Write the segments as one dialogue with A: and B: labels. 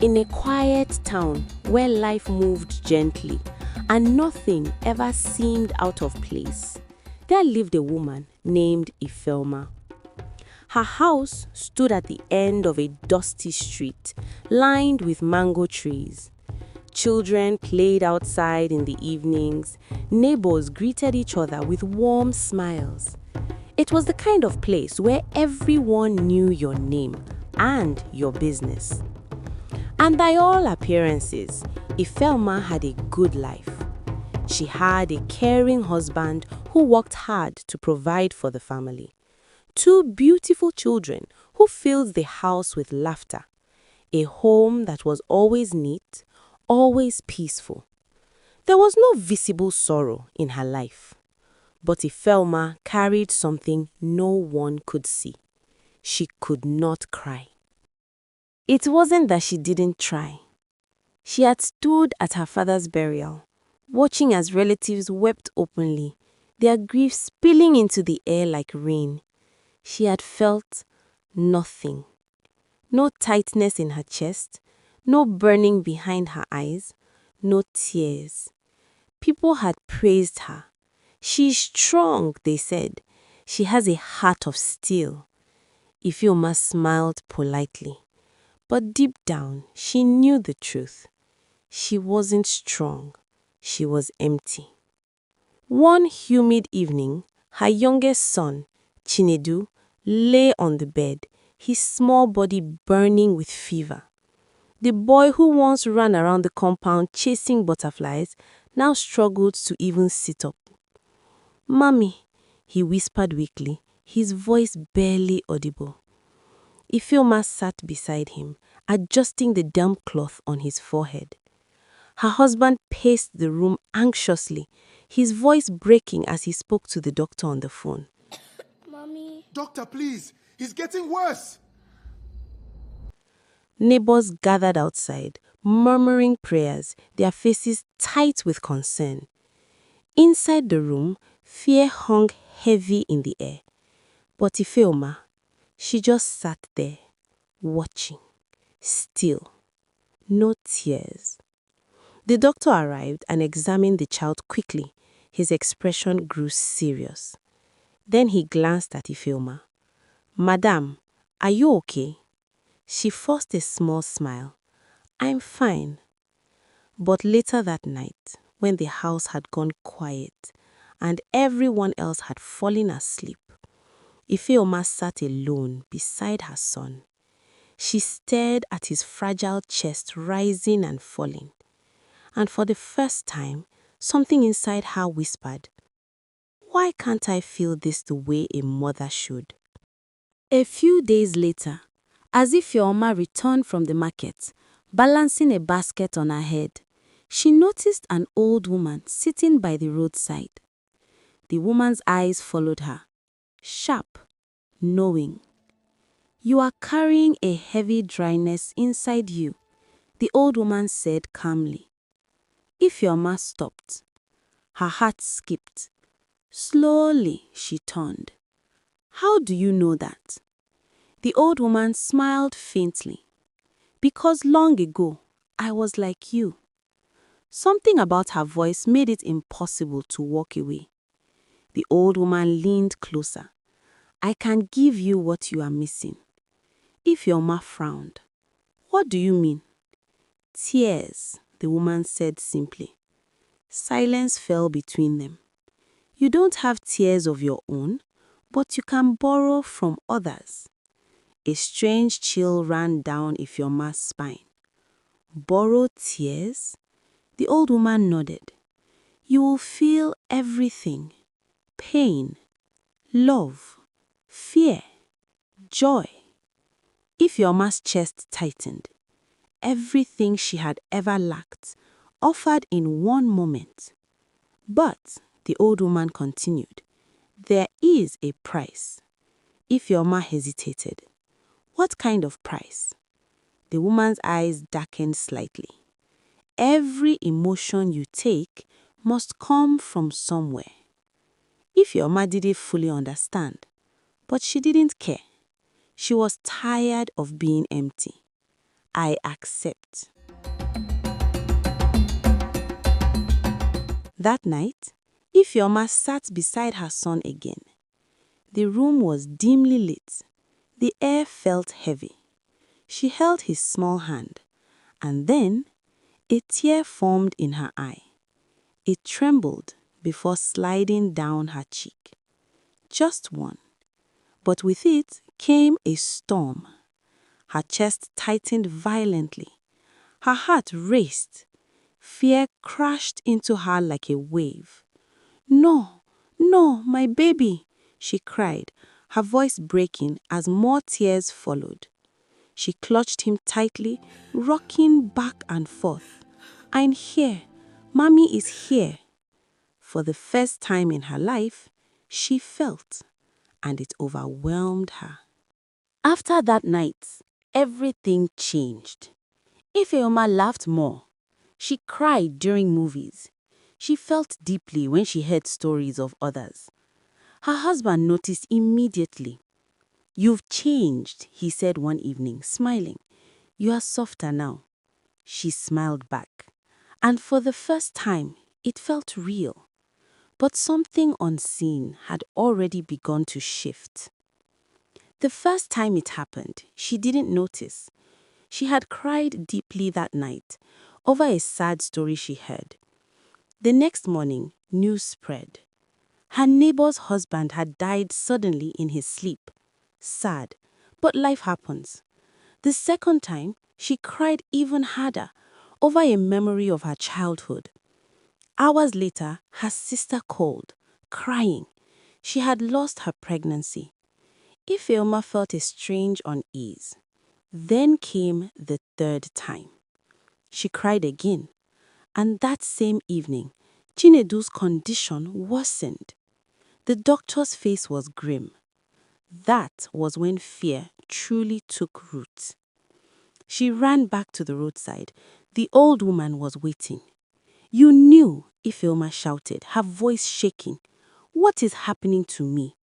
A: In a quiet town where life moved gently and nothing ever seemed out of place, there lived a woman named Ifeoma. Her house stood at the end of a dusty street lined with mango trees. Children played outside in the evenings. Neighbors greeted each other with warm smiles. It was the kind of place where everyone knew your name and your business. And by all appearances, Ifeoma had a good life. She had a caring husband who worked hard to provide for the family. Two beautiful children who filled the house with laughter. A home that was always neat, always peaceful. There was no visible sorrow in her life. But Ifeoma carried something no one could see. She could not cry. It wasn't that she didn't try. She had stood at her father's burial, watching as relatives wept openly, their grief spilling into the air like rain. She had felt nothing. No tightness in her chest, no burning behind her eyes, no tears. People had praised her. She's strong, they said. She has a heart of steel. Ifeoma smiled politely. But deep down, she knew the truth. She wasn't strong. She was empty. One humid evening, her youngest son, Chinedu, lay on the bed, his small body burning with fever. The boy who once ran around the compound chasing butterflies now struggled to even sit up. "Mommy," he whispered weakly, his voice barely audible. Ifeoma sat beside him, adjusting the damp cloth on his forehead. Her husband paced the room anxiously, his voice breaking as he spoke to the doctor on the phone.
B: Mommy.
C: Doctor, please. He's getting worse.
A: Neighbors gathered outside, murmuring prayers, their faces tight with concern. Inside the room, fear hung heavy in the air. But Ifeoma, she just sat there, watching, still, no tears. The doctor arrived and examined the child quickly. His expression grew serious. Then he glanced at Ifeoma. "Madam, are you okay?" She forced a small smile. "I'm fine." But later that night, when the house had gone quiet and everyone else had fallen asleep, Ifeoma sat alone beside her son. She stared at his fragile chest rising and falling. And for the first time, something inside her whispered, "Why can't I feel this the way a mother should?" A few days later, as Ifeoma returned from the market, balancing a basket on her head, she noticed an old woman sitting by the roadside. The woman's eyes followed her, sharp, knowing. "You are carrying a heavy dryness inside you," the old woman said calmly. Ifeoma stopped. Her heart skipped. Slowly, she turned. "How do you know that?" The old woman smiled faintly. "Because long ago, I was like you." Something about her voice made it impossible to walk away. The old woman leaned closer. "I can give you what you are missing." Ifeoma frowned. "What do you mean?" "Tears," the woman said simply. Silence fell between them. "You don't have tears of your own, but you can borrow from others." A strange chill ran down Ifeoma's spine. "Borrow tears?" The old woman nodded. "You will feel everything. Pain, love, fear, joy." Ifeoma's chest tightened. Everything she had ever lacked, offered in one moment. "But," the old woman continued, "there is a price." Ifeoma hesitated. "What kind of price?" The woman's eyes darkened slightly. "Every emotion you take must come from somewhere." Ifeoma didn't fully understand, but she didn't care. She was tired of being empty. I accept. That night, Ifeoma sat beside her son again. The room was dimly lit. The air felt heavy. She held his small hand, and then a tear formed in her eye. It trembled before sliding down her cheek. Just one. But with it came a storm. Her chest tightened violently. Her heart raced. Fear crashed into her like a wave. "No, no, my baby," she cried, her voice breaking as more tears followed. She clutched him tightly, rocking back and forth. "I'm here. Mommy is here." For the first time in her life, she felt, and it overwhelmed her. After that night, everything changed. Ifeoma laughed more. She cried during movies. She felt deeply when she heard stories of others. Her husband noticed immediately. "You've changed," he said one evening, smiling. "You are softer now." She smiled back. And for the first time, it felt real. But something unseen had already begun to shift. The first time it happened, she didn't notice. She had cried deeply that night over a sad story she heard. The next morning, news spread. Her neighbor's husband had died suddenly in his sleep. Sad, but life happens. The second time, she cried even harder over a memory of her childhood. Hours later, her sister called, crying. She had lost her pregnancy. Ifeoma felt a strange unease. Then came the third time. She cried again, and that same evening, Chinedu's condition worsened. The doctor's face was grim. That was when fear truly took root. She ran back to the roadside. The old woman was waiting. "You knew," Ifeoma shouted, her voice shaking. "What is happening to me?"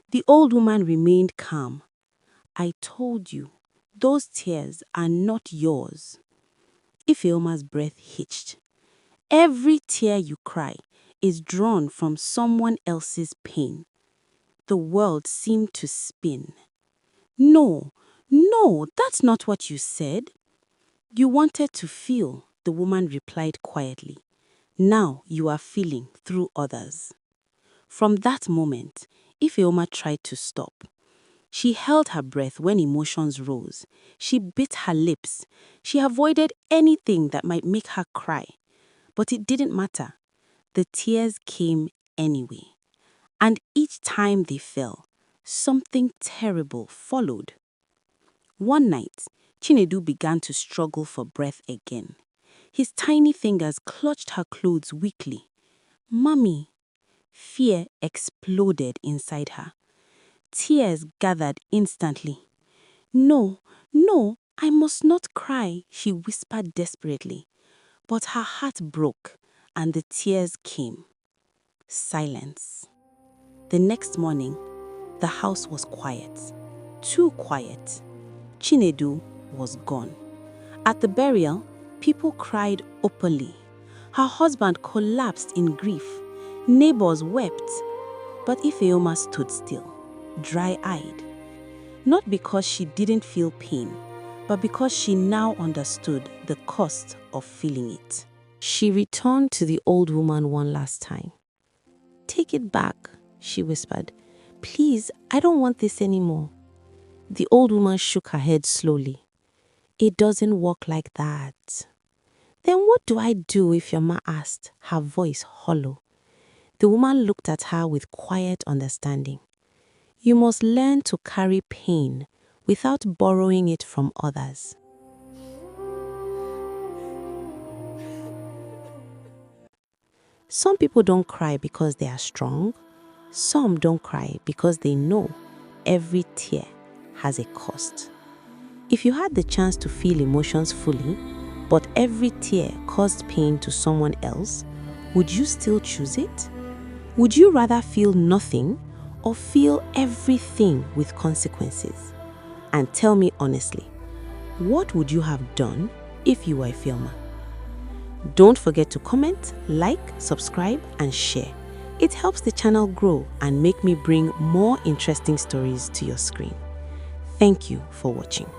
A: The old woman remained calm. "I told you, those tears are not yours." Ifeoma's breath hitched. "Every tear you cry is drawn from someone else's pain." The world seemed to spin. "No, no, that's not what you said." "You wanted to feel," the woman replied quietly. "Now you are feeling through others." From that moment, Ifeoma tried to stop. She held her breath when emotions rose. She bit her lips. She avoided anything that might make her cry. But it didn't matter. The tears came anyway. And each time they fell, something terrible followed. One night, Chinedu began to struggle for breath again. His tiny fingers clutched her clothes weakly. "Mommy!" Fear exploded inside her. Tears gathered instantly. "No, no, I must not cry," she whispered desperately. But her heart broke, and the tears came. Silence. The next morning, the house was quiet. Too quiet. Chinedu was gone. At the burial, people cried openly. Her husband collapsed in grief. Neighbors wept. But Ifeoma stood still, dry-eyed. Not because she didn't feel pain, but because she now understood the cost of feeling it. She returned to the old woman one last time. "Take it back," she whispered. "Please, I don't want this anymore." The old woman shook her head slowly. "It doesn't work like that." "Then what do I do?" Ifeoma asked, her voice hollow. The woman looked at her with quiet understanding. "You must learn to carry pain without borrowing it from others." Some people don't cry because they are strong. Some don't cry because they know every tear has a cost. If you had the chance to feel emotions fully, but every tear caused pain to someone else, would you still choose it? Would you rather feel nothing or feel everything with consequences? And tell me honestly, What would you have done if you were Ifeoma? Don't forget to comment, like, subscribe, and share. It helps the channel grow and make me bring more interesting stories to your screen. Thank you for watching.